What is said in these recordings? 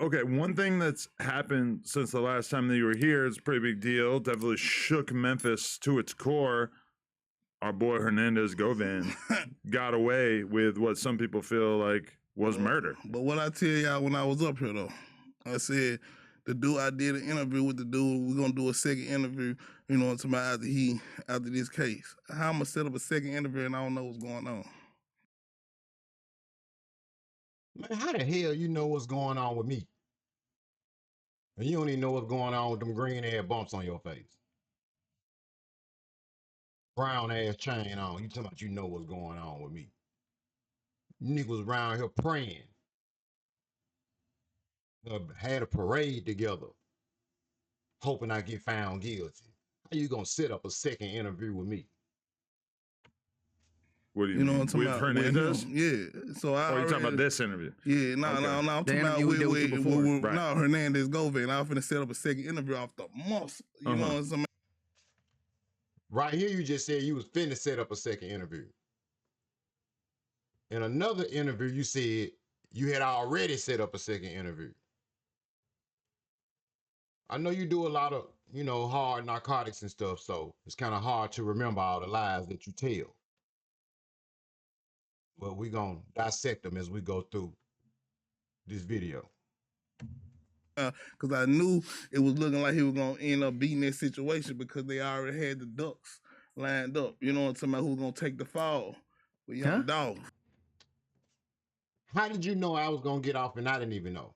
Okay, one thing that's happened since the last time that you were here is a pretty big deal. Definitely shook Memphis to its core. Our boy Hernandez Govan got away with what some people feel like was murder. But what I tell y'all when I was up here though, I said the dude I did an interview with the dude, we're gonna do a second interview, you know, after this case. How I'm gonna set up a second interview and I don't know what's going on. Man, how the hell you know what's going on with me? And you don't even know what's going on with them green ass bumps on your face. Brown ass chain on. You talking about you know what's going on with me. Niggas around here praying. Had a parade together. Hoping I get found guilty. How you gonna set up a second interview with me? What do you You know mean? what I'm talking With about? Hernandez? Yeah. So I you talking about this interview? Yeah, no, I'm talking about Hernandez Govan. I was finna set up a second interview off the muscle. You know what I'm saying? Right here, you just said you was finna set up a second interview. In another interview, you said you had already set up a second interview. I know you do a lot of, hard narcotics and stuff, so it's kind of hard to remember all the lies that you tell. But we're going to dissect them as we go through this video. Because I knew it was looking like he was going to end up beating that situation because they already had the ducks lined up. You know what I'm talking about? Who's going to take the fall with Young Dolph. How did you know I was going to get off and I didn't even know?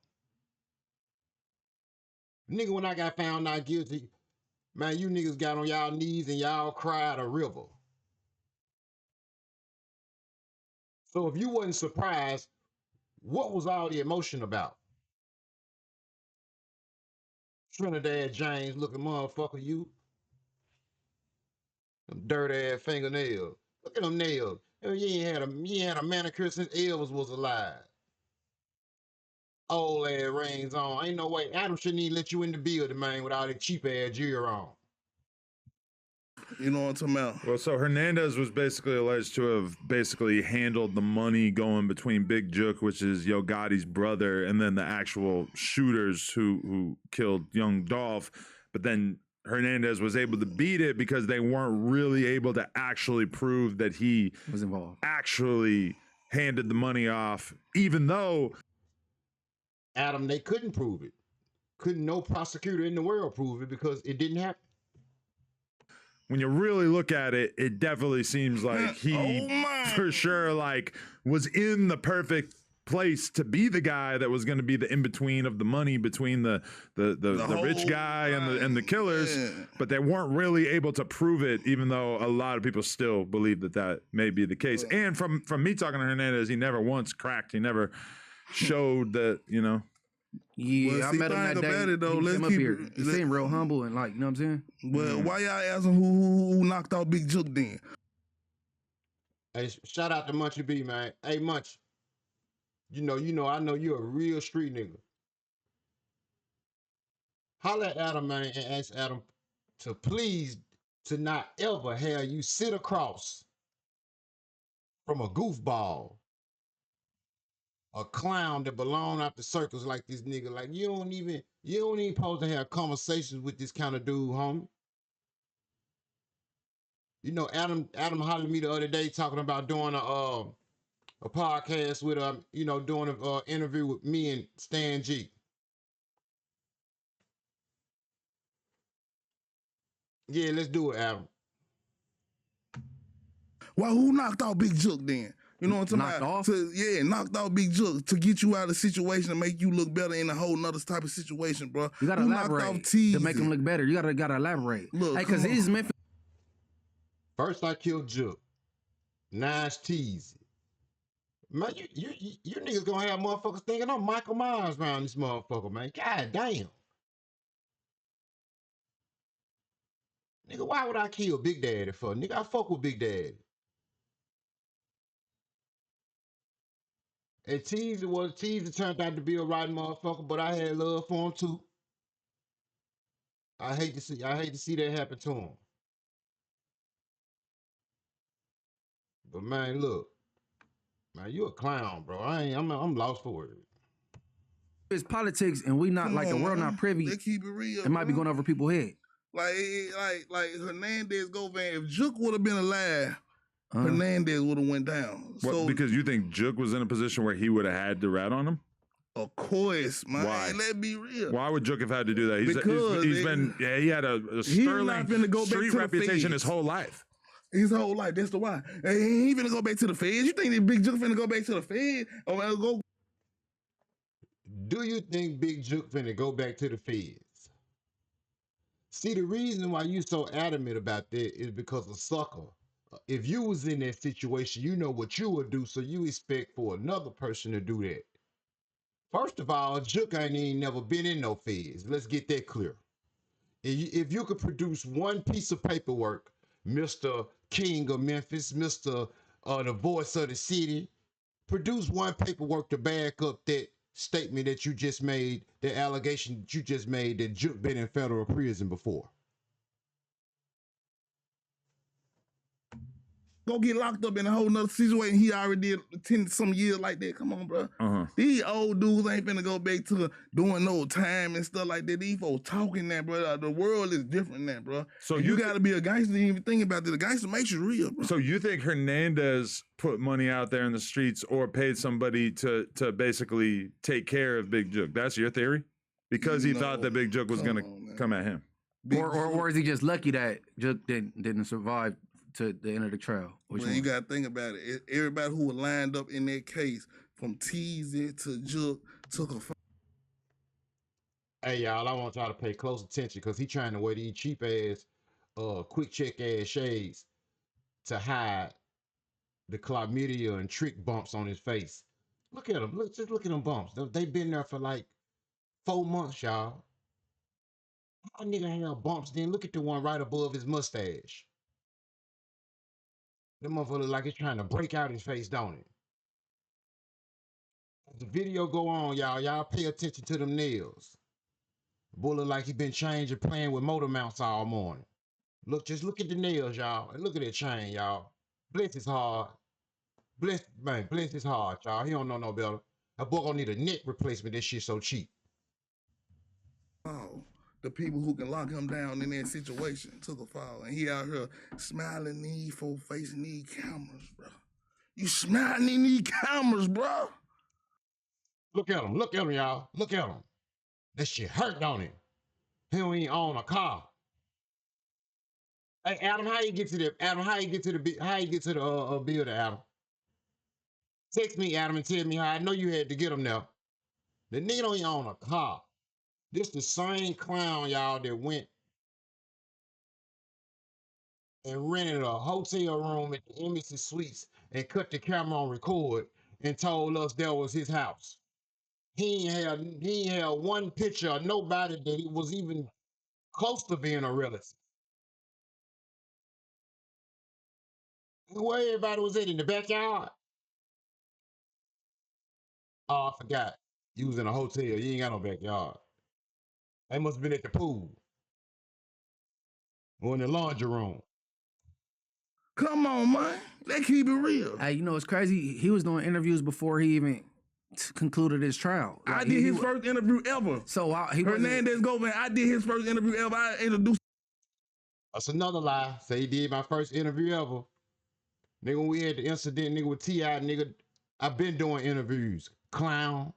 Nigga, when I got found not guilty, man, you niggas got on y'all knees and y'all cried a river. So if you wasn't surprised, what was all the emotion about? Trinidad James looking motherfucker, you. Them dirt ass fingernails. Look at them nails. You ain't had a manicure since Elvis was alive. Old ass rings on. Ain't no way. Adam shouldn't even let you in the building, man, with all that cheap ass gear on. You know what I'm talking about? Well, so Hernandez was basically alleged to have basically handled the money going between Big Jook, which is Yo Gotti's brother, and then the actual shooters who killed young Dolph. But then Hernandez was able to beat it because they weren't really able to actually prove that he was involved, actually handed the money off, even though Adam, they couldn't prove it. Couldn't no prosecutor in the world prove it because it didn't happen. When you really look at it, it definitely seems like he for sure was in the perfect place to be the guy that was going to be the in-between of the money between the rich guy and the killers, but they weren't really able to prove it, even though a lot of people still believe that may be the case. And from me talking to Hernandez, he never once cracked. He never showed that, Yeah, well, I met him that day. Though, he came up here. He seemed real humble and you know what I'm saying? Well, why y'all asking who knocked out Big Jook then? Hey, shout out to Munchy B, man. Hey, Munch. I know you're a real street nigga. Holla at Adam, man, and ask Adam to please to not ever have you sit across from a goofball, a clown that belong out the circles like this nigga. Like you don't even supposed to have conversations with this kind of dude, homie. Adam hollered at me the other day talking about doing a podcast with doing an interview with me and Stan G. Yeah, let's do it, Adam. Well, who knocked out Big Jook then? You know what I'm talking about? Knocked out Big Jook to get you out of the situation and make you look better in a whole nother type of situation, bro. You gotta elaborate to make him look better. You gotta elaborate. Look, hey, because he's Memphis. First I killed Jook. Nice teasy. Man, you niggas gonna have motherfuckers thinking I'm Michael Myers around this motherfucker, man. God damn. Nigga, why would I kill Big Daddy for? Nigga, I fuck with Big Daddy. And Teasy turned out to be a right motherfucker, but I had love for him too. I hate to see that happen to him. But man, look. Man, you a clown, bro. I'm lost for it. It's politics, and we not Come like the on, world man. not privy. They keep it real. It might be bro. going over people's head. Like Hernandez go van. If Jook would have been alive, Hernandez would have went down. What, So because you think Jook was in a position where he would have had to rat on him? of course, man. Why? Let's be real. Why would Jook have had to do that? Because he had a sterling street reputation his whole life. His whole life. That's the why. He ain't finna go back to the feds. You think that Big Jook finna go back to the feds? Or go? Do you think Big Jook finna go back to the feds? See, the reason why you so adamant about that is because of sucker. If you was in that situation, you know what you would do, so you expect for another person to do that. First of all, Jook ain't never been in no feds. Let's get that clear. If you could produce one piece of paperwork, Mr. King of Memphis, Mr. The voice of the city, produce one paperwork to back up that statement that you just made, the allegation that you just made that Jook been in federal prison before. Go get locked up in a whole nother situation. He already did 10 some years like that. Come on, bro. These old dudes ain't finna go back to doing no time and stuff like that. These folks talking that, bro. The world is different now, bro. So you gotta be a gangster to even think about this. The gangster makes you real, bro. So you think Hernandez put money out there in the streets or paid somebody to basically take care of Big Jook? That's your theory? Because he thought that Big Jook was gonna come at him. Or is he just lucky that Jook didn't survive to the end of the trial? Well, you gotta think about it. Everybody who was lined up in that case, from Teasy to Jook, took a. Hey y'all, I want y'all to pay close attention because he trying to wear these cheap ass, quick check ass shades to hide the chlamydia and trick bumps on his face. Look at him. Just look at them bumps. They've been there for like 4 months, y'all. How nigga have bumps? Then look at the one right above his mustache. That motherfucker look like it's trying to break out his face, don't it? As the video go on, y'all pay attention to them nails. Boy look like he been changing, playing with motor mounts all morning. Just look at the nails, y'all. And look at that chain, y'all. Bless his heart. Bless his heart, y'all. He don't know no better. That boy gonna need a neck replacement. This shit so cheap. Oh. The people who can lock him down in that situation took a fall. And he out here smiling these folks facing these cameras, bro. You smiling in these cameras, bro. Look at him, y'all. Look at him. That shit hurt, don't it? He don't even own a car. Hey, Adam, how you get to the building, Adam? Text me, Adam, and tell me how. I know you had to get him there. The nigga don't even own a car. This the same clown, y'all, that went and rented a hotel room at the Embassy Suites and cut the camera on record and told us that was his house. He ain't had one picture of nobody that it was even close to being a relative. Where everybody was at, in the backyard? Oh, I forgot. You was in a hotel. You ain't got no backyard. They must have been at the pool. Or in the laundry room. Come on, man. Let's keep it real. Hey, you know it's crazy. He was doing interviews before he even concluded his trial. Like, I did his first interview ever. So Hernandez go, man. I did his first interview ever. I introduced. That's another lie. Say he did my first interview ever. Nigga, when we had the incident, nigga, with T.I., nigga, I've been doing interviews. Clown.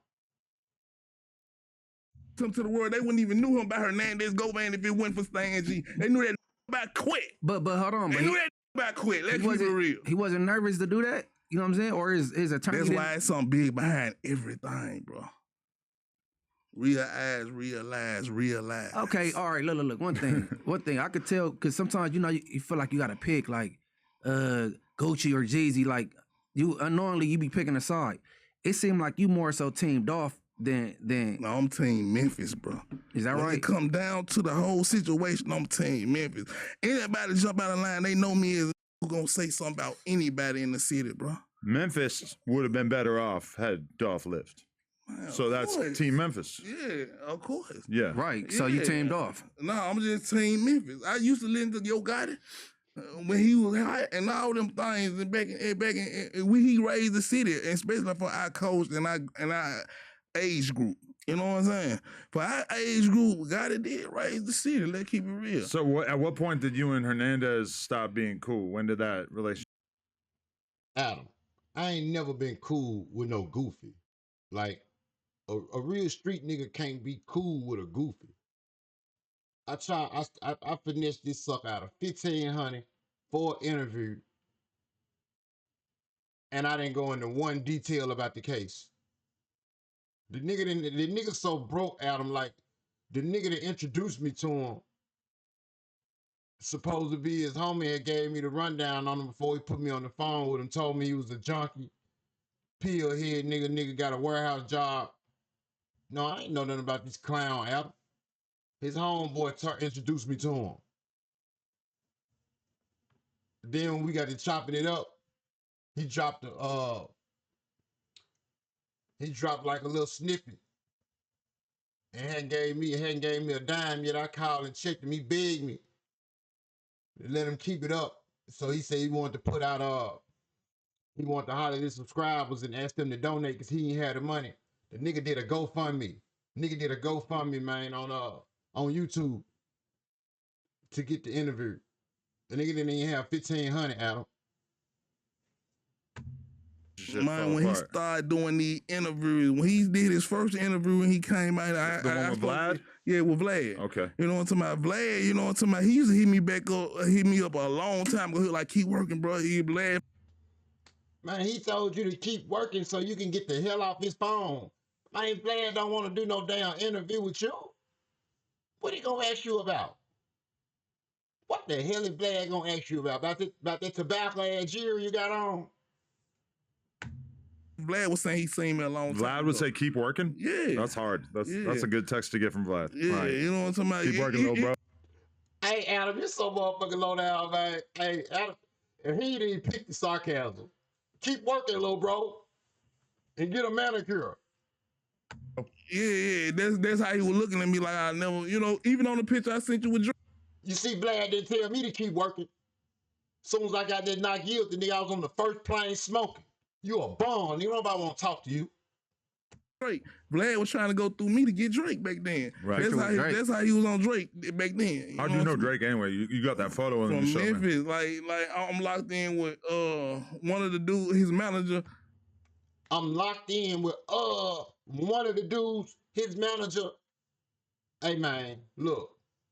To the world, they wouldn't even knew him about Hernandez go, man, if it wasn't for Stan G. They knew that about quick. But hold on. They knew that about quick. Let's keep it real. He wasn't nervous to do that? You know what I'm saying? Or his attorney. That's why it's something big behind everything, bro. Real eyes, real lies, real lies. Okay, all right, look. One thing I could tell, because sometimes, you know, you feel like you got to pick, like, Gucci or Jeezy, like, you unknowingly you be picking a side. It seemed like you more so teamed off than. No, I'm team Memphis, bro. Is that right? When it come down to the whole situation, I'm team Memphis. Anybody jump out of line, they know me as who gonna say something about anybody in the city, bro. Memphis would have been better off had Dolph lived. Man, so that's Team Memphis. Yeah, of course. Yeah. Right. So you teamed off. No, I'm just team Memphis. I used to listen to Yo Gotti when he was hot and all them things, and back in when he raised the city, especially for our coach and our age group. You know what I'm saying? For our age group, God it did raise the city. Let's keep it real. So at what point did you and Hernandez stop being cool? When did that relationship? Adam, I ain't never been cool with no goofy. Like a real street nigga can't be cool with a goofy. I finessed this sucker out of 1,500 for an interview, and I didn't go into one detail about the case. The nigga so broke, Adam, like the nigga that introduced me to him, supposed to be his homie, had gave me the rundown on him before he put me on the phone with him, told me he was a junkie, pill head nigga got a warehouse job. No, I ain't know nothing about this clown, Adam. His homeboy introduced me to him. Then when we got to chopping it up, he dropped like a little snippet and hadn't gave me a dime yet. I called and checked him. He begged me to let him keep it up. So he said he wanted to put out he wanted to holler at his subscribers and ask them to donate because he ain't had the money. The nigga did a GoFundMe. Man, on YouTube to get the interview. The nigga didn't even have 1,500, Adam. Man, when he started doing the interviews, when he did his first interview and he came out, The one with Vlad? Yeah, with Vlad. Okay. You know what I'm talking about? Vlad, you know what I'm talking about? He used to hit me up a long time ago. Like, keep working, bro. He Vlad. Man, he told you to keep working so you can get the hell off his phone. Man, Vlad don't want to do no damn interview with you. What he gonna ask you about? What the hell is Vlad gonna ask you about? About that tobacco ass gear you got on? Vlad was saying he seen me a long time Vlad would say, keep working? Yeah. That's hard. That's a good text to get from Vlad. Yeah, right. You know what I'm talking about? Keep working, little bro. Hey, Adam, you're so motherfucking low down, man. Hey, Adam, if he didn't even pick the sarcasm, keep working, little bro, and get a manicure. Yeah, that's how he was looking at me like I never, you know, even on the picture I sent you with Drake. You see, Vlad didn't tell me to keep working. Soon as I got that not guilty, nigga, I was on the first plane smoking. You a bum. You nobody want to talk to you. Drake. Vlad was trying to go through me to get Drake back then. Right. That's how he was on Drake back then. How'd you know Drake anyway? You got that photo in the show, Memphis. Like I'm locked in with one of the dudes, his manager. I'm locked in with one of the dudes, his manager. Hey man, look,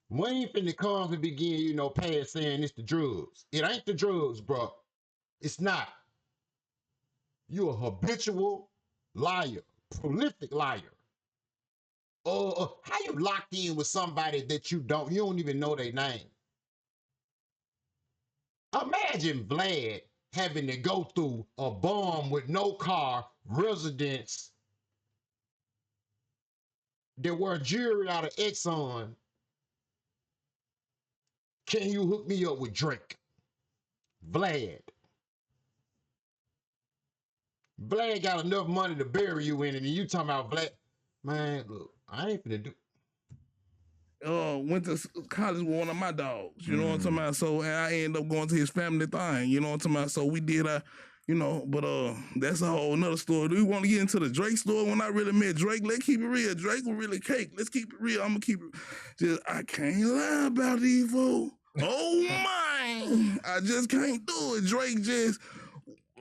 we ain't finna come and begin, you know, past saying it's the drugs. It ain't the drugs, bro. It's not. You a habitual liar, prolific liar. How you locked in with somebody that you don't even know their name? Imagine Vlad having to go through a bum with no car, residence, that wear jewelry out of Exxon. Can you hook me up with Drake? Vlad. Vlad got enough money to bury you in it, and you talking about Vlad. Man, look, I ain't finna do. Went to college with one of my dogs, you know what I'm talking about? So, and I ended up going to his family thing, you know what I'm talking about? So we did, you know, but that's a whole nother story. Do we want to get into the Drake story? When I really met Drake, let's keep it real. Drake was really cake. Let's keep it real. I'm gonna keep it. I can't lie about these folks. Oh my! I just can't do it. Drake just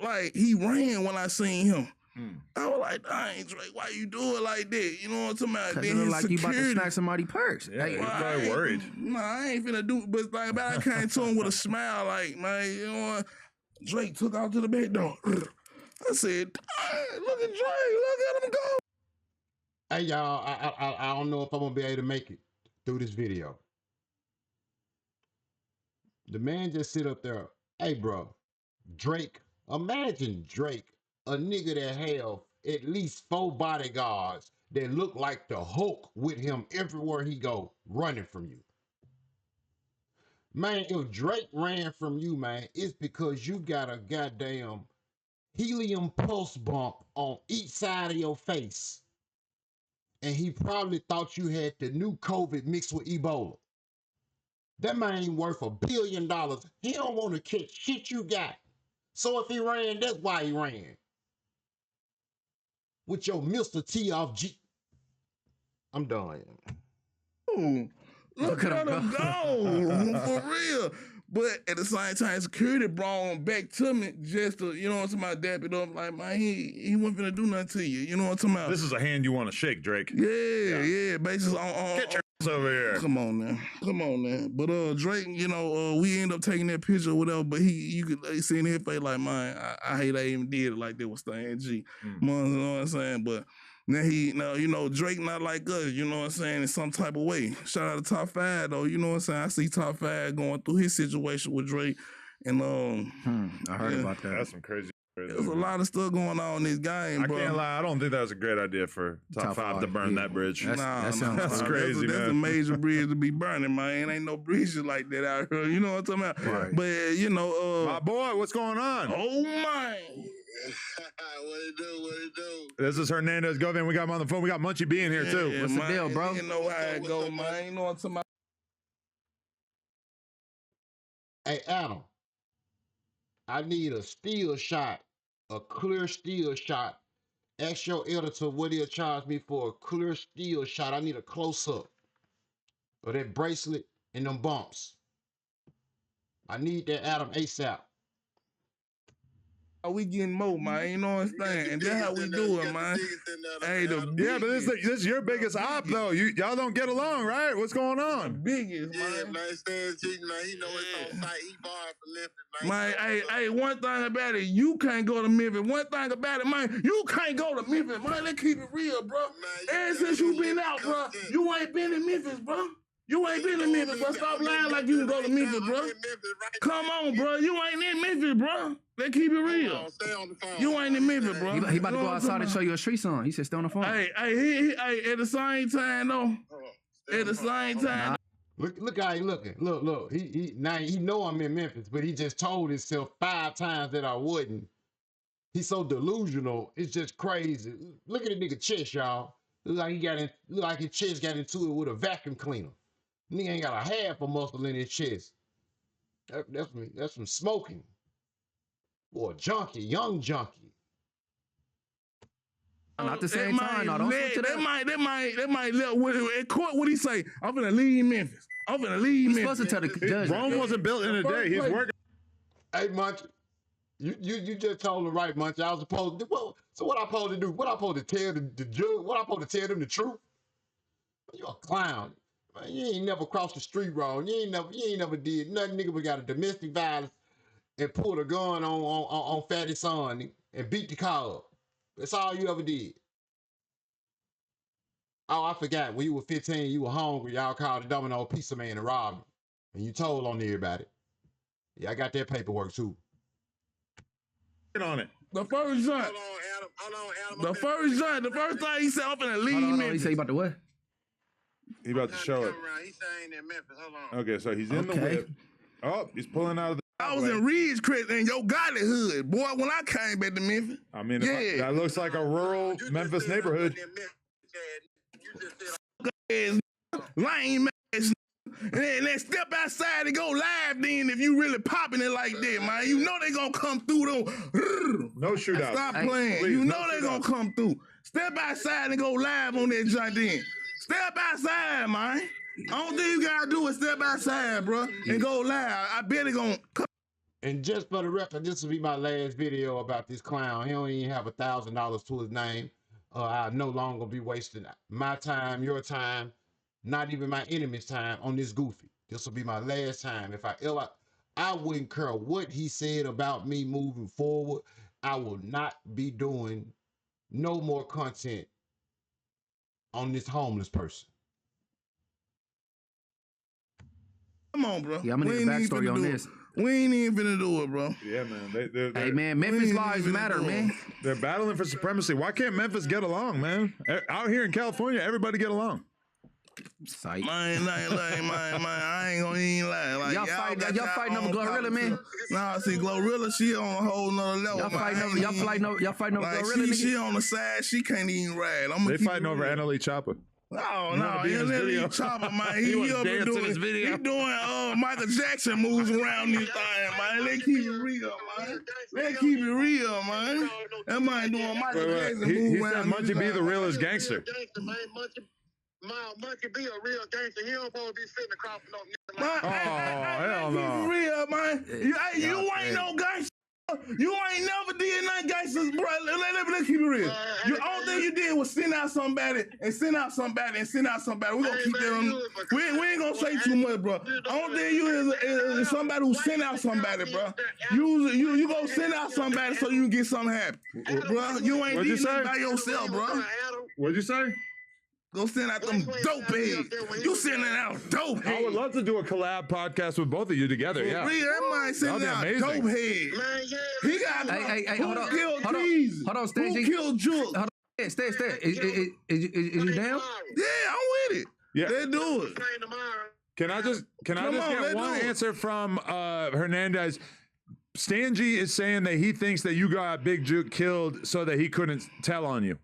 like he ran when I seen him. I was like, dang, Drake, why you do it like that? You know what I'm talking about? Cause it look like you about to snatch somebody's purse. Yeah, you're probably worried. Nah, I ain't finna do it. But like, I came to him with a smile, like, man, you know what? Drake took out to the back door. I said, look at Drake, look at him go. Hey, y'all, I don't know if I'm gonna be able to make it through this video. The man just sit up there. Hey, bro, Drake, imagine Drake, a nigga that have at least 4 bodyguards that look like the Hulk with him everywhere he go, running from you. Man, if Drake ran from you, man, it's because you got a goddamn helium pulse bump on each side of your face. And he probably thought you had the new COVID mixed with Ebola. That man ain't worth $1 billion. He don't want to catch shit you got. So if he ran, that's why he ran. With your Mr. T off G. I'm done. Ooh, look at him go. For real. But at the same time, security brought him back to me just to, you know what I'm talking about, dap it up. Like, man, he wasn't finna do nothing to you. You know what I'm talking about? This is a hand you want to shake, Drake. Yeah. Basically Get your ass over here. Come on now. But Drake, you know, we end up taking that picture or whatever, but you could see in his face like, man, I hate I even did it like that with Stan G. You know what I'm saying? But now you know, Drake not like us, you know what I'm saying, in some type of way. Shout out to Top 5 though, you know what I'm saying? I see Top 5 going through his situation with Drake. And I heard about that. That's some crazy. There's a lot of stuff going on in this game, bro. I can't lie. I don't think that was a great idea for Top 5 to burn that bridge. That's crazy, man. That's a major bridge to be burning, man. Ain't no bridges like that out here. You know what I'm talking about? Right. But, you know... my boy, what's going on? Oh, my. What it do? This is Hernandez. Go, man. We got him on the phone. We got Munchie B in here, too. Yeah, What's the deal, bro? You know how it go, man. You know what I'm talking about? Hey, Adam, I need a still shot, a clear still shot. Ask your editor what he'll charge me for a clear still shot. I need a close-up of that bracelet and them bumps. I need that Adam ASAP. We getting more, man. You know what I'm saying? And that's how we do it, man. Hey, but this is your biggest op, though. Y'all don't get along, right? What's going on? Biggest, man. Yeah, man, Stan G, man, he know it's on site. He barred for Memphis, man. Hey, one thing about it, you can't go to Memphis. One thing about it, man, you can't go to Memphis, man. Let's keep it real, bro. Ever since you been out, bro, you ain't been in Memphis, bro. You ain't been in Memphis, bro. Stop lying like you can go to Memphis, bro. Come on, bro. You ain't in Memphis, bro. Let's keep it real. Stay on the phone. You ain't in Memphis, bro. He about to go outside and show you a street song. He said stay on the phone. Hey, at the same time, though. At the same time. Look how he looking. Look. He know I'm in Memphis, but he just told himself 5 times that I wouldn't. He's so delusional. It's just crazy. Look at the nigga chest, y'all. Look like his chest got into it with a vacuum cleaner. Nigga ain't got a half a muscle in his chest. That's from smoking. Boy, young junkie. Not at the same time. No, don't switch it up. They might let at court. What he say? I'm finna leave Memphis. He's supposed to tell the judge. Rome wasn't built in a day. He's working. Hey, Munch, you just told him right, Munch. I was supposed to. So what I supposed to do? What I supposed to tell the judge? What I supposed to tell them the truth? You a clown. Man, you ain't never crossed the street wrong. You ain't never did nothing. Nigga, we got a domestic violence and pulled a gun on Fatty's son and beat the car up. That's all you ever did. Oh, I forgot. When you were 15, you were hungry. Y'all called the Domino pizza man and robbed him. And you told on everybody. Yeah, I got that paperwork too. Get on it. The first joint. Hold on, Adam. The first thing he said, I'm finna leave Memphis. He said he about to what? He about to show it. He's saying in Memphis. Hold on. Okay, so he's in the whip. Oh, he's pulling out of the. I was in Ridgecrest in your Gotti hood, boy, when I came back to Memphis. I mean, that looks like a rural Memphis neighborhood. Lame ass. And then step outside and go live then if you really popping it like that, man. You know they gonna come through though. No shootout. Stop playing. Please, you know they gonna come through. Step outside and go live on that joint then. Step outside, man. Only thing you gotta do is step outside, bro, and go live. I bet it gonna come. And just for the record, this will be my last video about this clown. He don't even have $1,000 to his name. I no longer be wasting my time, your time, not even my enemy's time on this goofy. This will be my last time. If I wouldn't care what he said about me moving forward. I will not be doing no more content on this homeless person. Come on, bro. Yeah, I'm gonna need a backstory on this. We ain't even finna do it, bro. Yeah, man. Hey, man, Memphis lives matter, man. They're battling for supremacy. Why can't Memphis get along, man? Out here in California, everybody get along. Sight. Man, I ain't gonna even lie. Like, y'all fighting over Glorilla, man. Nah, see, Glorilla, she on a whole nother level. Y'all fighting over like, Glorilla, she on the side, she can't even ride. They fighting over Annalie Chopper. No, Annalie Chopper, man. He up and doing Michael Jackson moves around this thing, man. Let's keep it real, man. That man doing Michael Jackson moves around. He said Munchie B the realest gangster. Monkey be a real gangster. He don't supposed to be sitting across from no nigga Man, like hell no. For real, man. You ain't no gangster. You ain't never did nothing gangsters, bro. Let's keep it real. The only thing you did was send out somebody and send out somebody and send out somebody. We're gonna keep that on. We ain't gonna say too much, bro. Only thing you is somebody who send out somebody, bro. You gonna send out somebody so you can get something happen, bro. You ain't did nothing by yourself, bro. What'd you say? Go send out them dope heads. You sending out dope heads. I would love to do a collab podcast with both of you together. Yeah, that might send out amazing. dope heads. Man, yeah. He got Hey, who hold on. killed Hold on. Teasy? Hold on, Stan Who G. killed Jook? Hold on. Stay. Is you down? Yeah, I'm with it. Yeah. Let's do it. Can I just get one do it. answer from Hernandez? Stan G is saying that he thinks that you got Big Jook killed so that he couldn't tell on you.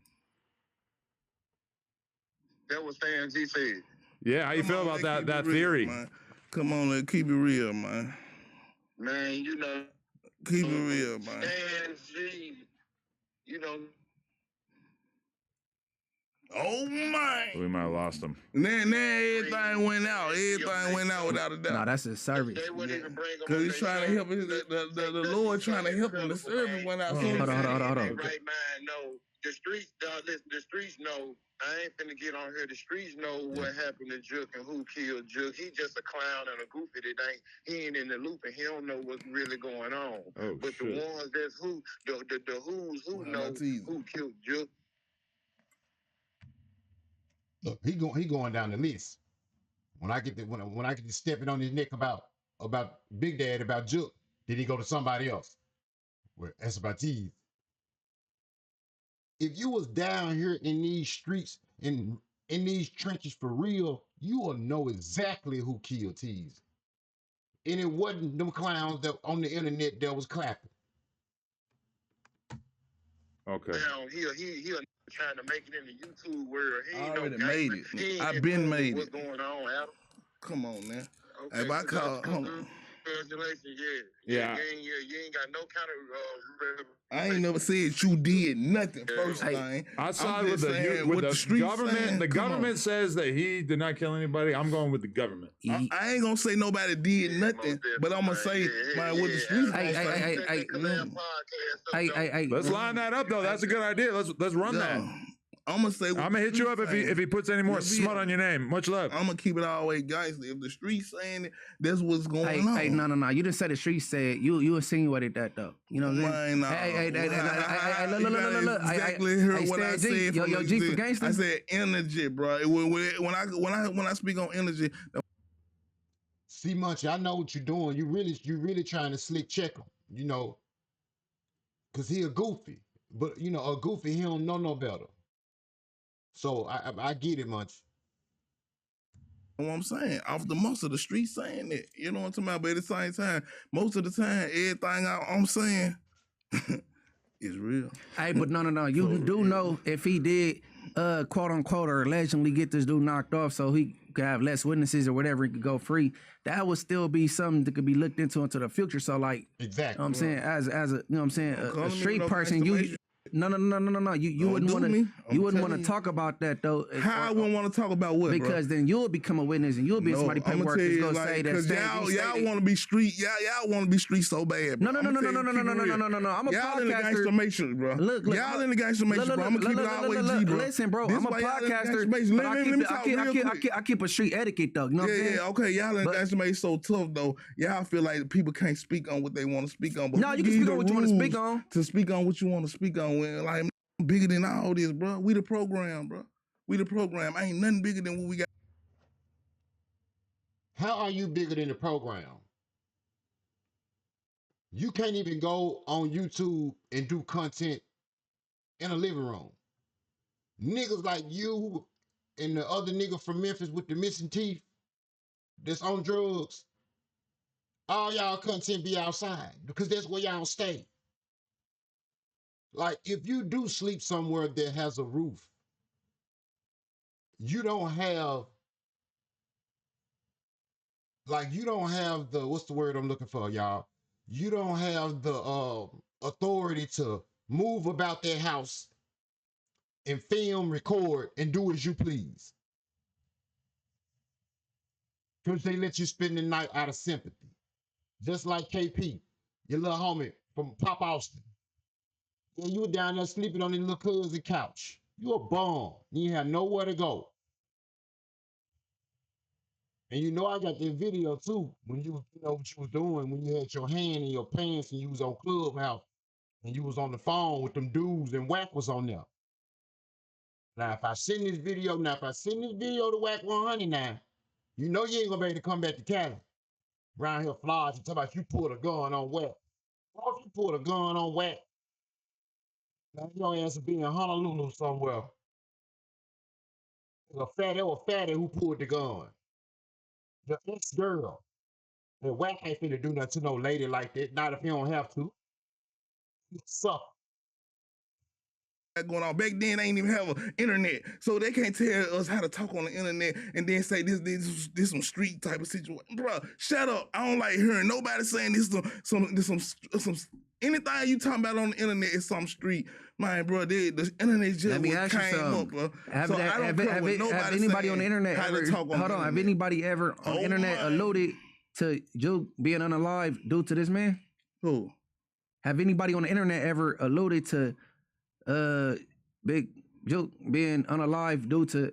That was Stan G said. Yeah, how you feel about that theory? Man. Come on, let's keep it real, man. Man, you know. Keep it real, man. Stan G, you know. Oh, my. We might have lost him. Then everything went out. Everything went out without a doubt. Nah, that's his service. They wouldn't even bring him. Because he's trying to help the Lord trying to help him. The service went out. Hold on. Right mind, no. The streets, the streets know. I ain't finna get on here. The streets know what happened to Jook and who killed Jook. He just a clown and a goofy that he ain't in the loop and he don't know what's really going on. Oh, but shit. the ones that's the who's who know who killed Jook. Look, he going down the list. When I get to stepping on his neck about Big Dad, about Jook, did he go to somebody else? Well, that's about Tease. If you was down here in these streets, in these trenches for real, you will know exactly who killed Tease. And it wasn't them clowns that on the internet that was clapping. Okay. Now he trying to make it in the YouTube world. He ain't already no made gangster. it. He ain't I've into been made what's it. going on, Adam? Come on, man. Okay, If I call, hold on. congratulations, Yeah. You ain't got no kind of. I ain't never said you did nothing. First thing, I side I'm with just saying what the streets government. saying, The come government says that he did not kill anybody. I'm going with the government. I ain't gonna say nobody did nothing, but I'm gonna say, man, what the streets Hey. Let's line that up though. That's a good idea. Let's run that. I'm gonna say, I'm gonna hit you up if he puts any more smut on your name. Much love. I'm gonna keep it all the way, guys. If the streets saying it, that's what's going on. Hey, no. You didn't say the streets said. You insinuated that though. You know what I'm saying? Hey, look. Exactly heard what I said. Yo, G for gangster. I said energy, bro. When I speak on energy. See, Munchie, I know what you're doing. You really trying to slick check him, you know, because he a goofy. But, you know, a goofy, he don't know no better. So I get it, Munchie. You know what I'm saying? Off the most of the streets saying it. You know what I'm talking about? But at the same time, most of the time, everything I'm saying is real. Hey, but no. You do know if he did, quote unquote, or allegedly get this dude knocked off so he could have less witnesses or whatever, he could go free, that would still be something that could be looked into the future. So, like, exactly. You know what I'm saying? As a, you know what I'm saying, a street person, you. No. You wouldn't want to. You wouldn't want to talk about that though. How I wouldn't want to talk about what? Because then you'll become a witness and you'll be somebody paperwork that's gonna say that. Because y'all want to be street. Y'all want to be street so bad. Bro. No. I'm a y'all in the gangster matrix, bro. Look, y'all in the gangster matrix, bro. I'm gonna keep it all the way G, bro. Listen, bro. I'm a podcaster. I keep a street etiquette though. You know what I'm saying? Yeah. Okay. Y'all in the gangster matrix so tough though. Y'all feel like people can't speak on what they want to speak on. But no, you can speak on what you want to speak on. To speak on what you want to speak on, when like. Bigger than all this, bro. We the program, bro. We the program. Ain't nothing bigger than what we got. How are you bigger than the program? You can't even go on YouTube and do content in a living room. Niggas like you and the other nigga from Memphis with the missing teeth that's on drugs, all y'all content be outside because that's where y'all stay. Like, if you do sleep somewhere that has a roof, you don't have the, what's the word I'm looking for, y'all? You don't have the authority to move about that house and film, record, and do as you please. because they let you spend the night out of sympathy. Just like KP, your little homie from Pop Austin. Yeah, you were down there sleeping on your little cousin couch. You a bum. You have nowhere to go. And you know I got that video too, when you know what you was doing, when you had your hand in your pants and you was on Clubhouse and you was on the phone with them dudes and Wack was on there. Now, if I send this video to Wack 100 now, you know you ain't gonna be able to come back to Cali. Around here flies and talk about you pulled a gun on Wack. Or if you pulled a gun on Wack, now your ass will be in Honolulu somewhere. It was Fatty who pulled the gun. The ex-girl. The Wack ain't finna do nothing to no lady like that. Not if you don't have to. You suck. Going on. Back then, they ain't even have an internet, so they can't tell us how to talk on the internet and then say this some street type of situation. Bro, shut up. I don't like hearing nobody saying this some anything you talking about on the internet is some street. Man, bro, the internet just came up, bro. Have anybody on the internet ever, hold on, have anybody ever on the internet alluded to Jook being unalive due to this man? Who? Have anybody on the internet ever alluded to Big Jook being unalive due to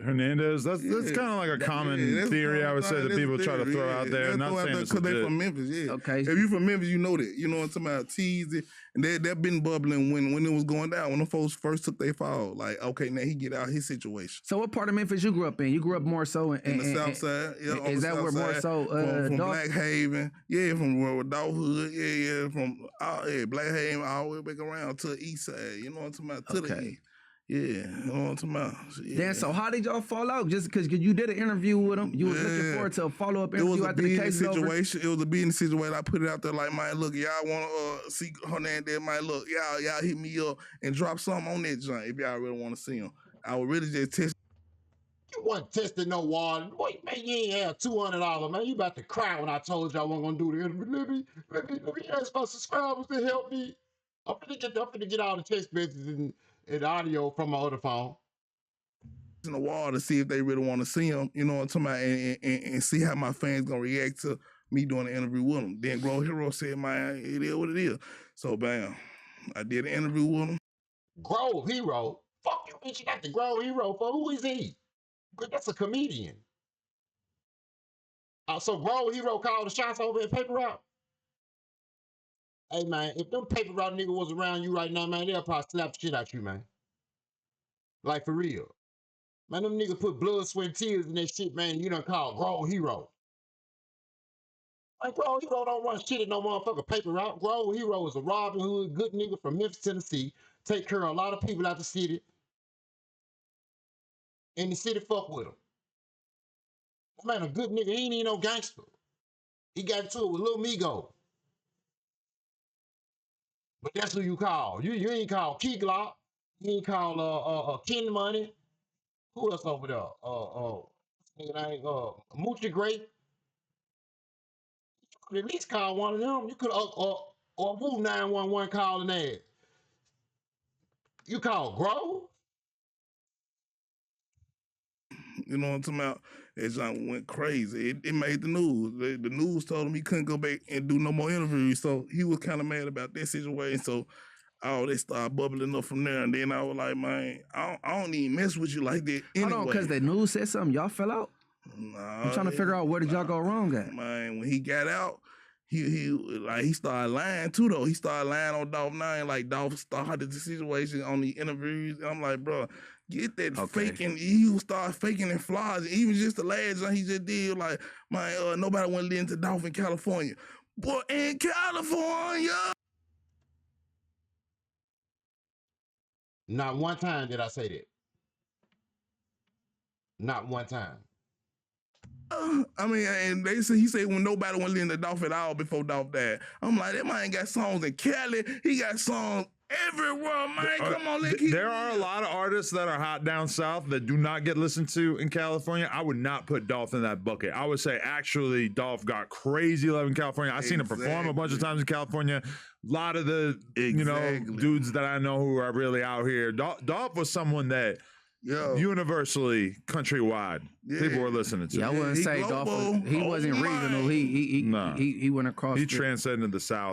Hernandez? That's kind of like a common theory, I would say, that people try to throw out there. Not saying it's because they from Memphis, Okay. If you from Memphis, you know that. You know what I'm talking about? Teasy. And that been bubbling when it was going down, when the folks first took their fall. Like, okay, now he get out his situation. So what part of Memphis you grew up in? You grew up more so in the south side. Yeah, is that where more so from Black Haven? Yeah, from Doghood. Yeah, from Black Haven all the way back around to the east side. You know what I'm talking about? To the east. Yeah, you know what I'm talking about. Yeah. Then, so how did y'all fall out? Just because you did an interview with him, you was looking forward to a follow-up interview after the case situation. It was a business situation. I put it out there like, man, look, y'all want to see Hernandez, man, look, y'all hit me up and drop something on that joint if y'all really want to see him. I would really just test. You wasn't testing no water. Boy, man, you ain't have $200, man. You about to cry when I told you I wasn't going to do the interview. Let me ask my subscribers to help me. I'm finna get all the text messages and audio from my other phone. In the wall to see if they really want to see him, you know what I'm talking about, and see how my fans gonna react to me doing an interview with him. Then Grove Hero said, man, it is what it is. So bam, I did an interview with him. Grove Hero? Fuck you, bitch, you got the Grove Hero for? Who is he? That's a comedian. So Grove Hero called the shots over at Paper Route? Hey, man, if them Paper Route nigga was around you right now, man, they'll probably slap the shit out you, man. Like, for real. Man, them niggas put blood, sweat, and tears in that shit, man, you done called Grove Hero. Like, Grove Hero don't run shit at no motherfucker Paper Route. Grove Hero is a Robin Hood, good nigga from Memphis, Tennessee. Take care of a lot of people out the city. And the city fuck with him. Man, a good nigga, he ain't even no gangster. He got into it with Lil Migo. But that's who you call. You ain't call Key Glock. You ain't call Ken Money. Who else over there? Moochie Great. You could at least call one of them. You could or Woo 911 calling that. You call Grove? You know what I'm talking about? That John went crazy. It made the news. The news told him he couldn't go back and do no more interviews. So he was kind of mad about that situation. So they started bubbling up from there. And then I was like, man, I don't even mess with you like that anyway. Hold on, because the news said something. Y'all fell out? Nah, I'm trying to figure out where did y'all go wrong at? Man, when he got out, he started lying too though. He started lying on Dolph 9, like Dolph started the situation on the interviews. And I'm like, bro, get that faking. He start faking and flaws. Even just the last one he just did, like, man, nobody went into Dolph in California. But in California. Not one time did I say that. Not one time. I mean, and he said when nobody went into Dolph at all before Dolph died. I'm like, that man got songs in Cali. He got songs everywhere, man. Come on, there are a lot of artists that are hot down south that do not get listened to in California. I would not put Dolph in that bucket. I would say actually Dolph got crazy love in California. I've seen him perform a bunch of times in California. A lot of the dudes that I know who are really out here. Dolph was someone that Yeah. universally countrywide. Yeah. People were listening to. Yeah, I him. wouldn't he say global. Dolph. He wasn't Oh, regional. my. He Nah. he went across. He the, transcended the South